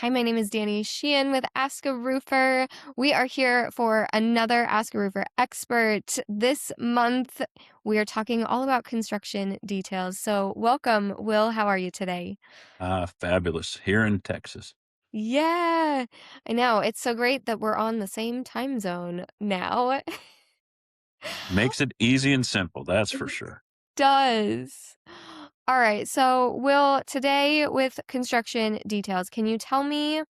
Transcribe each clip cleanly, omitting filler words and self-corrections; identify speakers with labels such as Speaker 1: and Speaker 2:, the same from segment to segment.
Speaker 1: Hi, my name is Danny Sheehan with AskARoofer. We are here for another AskARoofer expert. This month, we are talking all about construction details. So, welcome, Will. How are you today?
Speaker 2: Fabulous. Here in Texas.
Speaker 1: Yeah, I know. It's so great that we're on the same time zone now.
Speaker 2: Makes it easy and simple, that's for
Speaker 1: It
Speaker 2: sure.
Speaker 1: does. All right. So, Will, today with construction details, can you tell me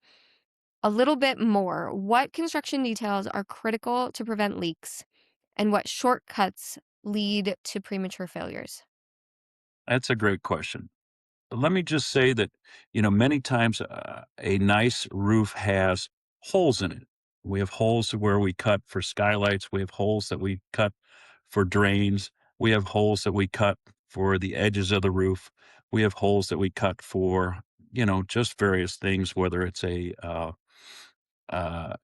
Speaker 1: a little bit more? What construction details are critical to prevent leaks, and what shortcuts lead to premature failures?
Speaker 2: That's a great question. But let me just say that, many times a nice roof has holes in it. We have holes where we cut for skylights. We have holes that we cut for drains. We have holes that we cut for the edges of the roof. We have holes that we cut for, just various things, whether it's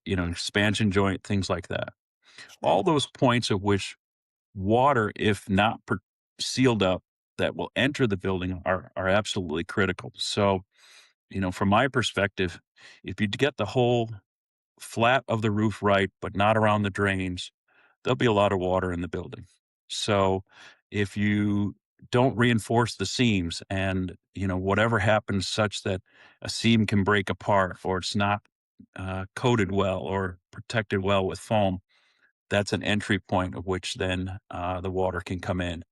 Speaker 2: expansion joint, things like that.
Speaker 1: Sure.
Speaker 2: All those points at which water, if not sealed up, that will enter the building are absolutely critical. So, from my perspective, if you get the whole flat of the roof right, but not around the drains, there'll be a lot of water in the building. So, if you don't reinforce the seams and whatever happens such that a seam can break apart or it's not coated well or protected well with foam, that's an entry point of which then the water can come in.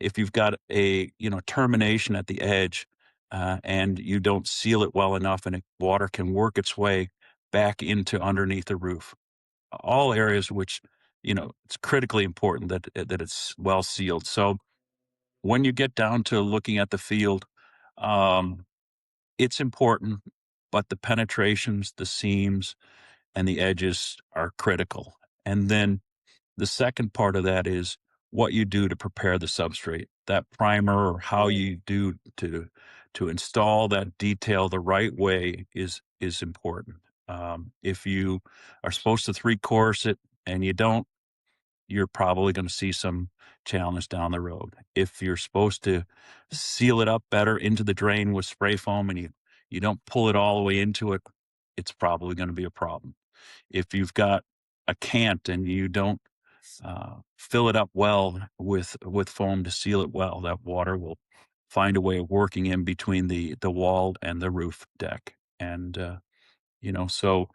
Speaker 2: If you've got a termination at the edge and you don't seal it well enough, and water can work its way back into underneath the roof, all areas which it's critically important that it's well sealed. So when you get down to looking at the field, um, it's important, but the penetrations, the seams, and the edges are critical. And then the second part of that is what you do to prepare the substrate. That primer or how
Speaker 1: Mm.
Speaker 2: you do to install that detail the right way is important. If you are supposed to three course it and you don't, you're probably going to see some challenge down the road. If you're supposed to seal it up better into the drain with spray foam and you don't pull it all the way into it, it's probably going to be a problem. If you've got a cant and you don't fill it up well with foam to seal it well, that water will find a way of working in between the wall and the roof deck. And so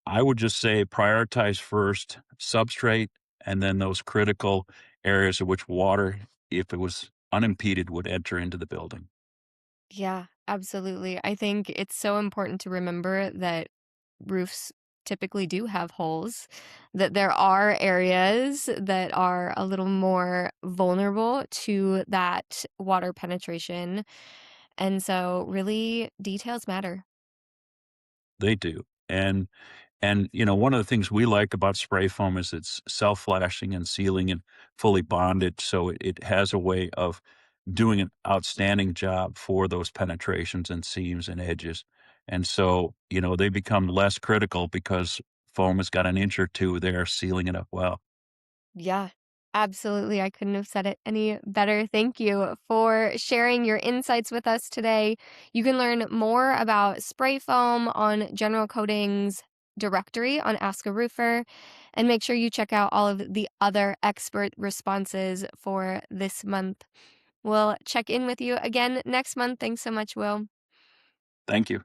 Speaker 2: I would just say prioritize first substrate and then those critical areas of which water, if it was unimpeded, would enter into the building.
Speaker 1: Yeah, absolutely. I think it's so important to remember that roofs typically do have holes, that there are areas that are a little more vulnerable to that water penetration. And so, really, details matter.
Speaker 2: They do. And one of the things we like about spray foam is it's self-flashing and sealing and fully bonded, so it has a way of doing an outstanding job for those penetrations and seams and edges. And so, they become less critical because foam has got an inch or two there sealing it up well.
Speaker 1: Yeah, absolutely. I couldn't have said it any better. Thank you for sharing your insights with us today. You can learn more about spray foam on General Coatings directory on Ask a Roofer, and make sure you check out all of the other expert responses for this month. We'll check in with you again next month. Thanks so much, Will.
Speaker 2: Thank you.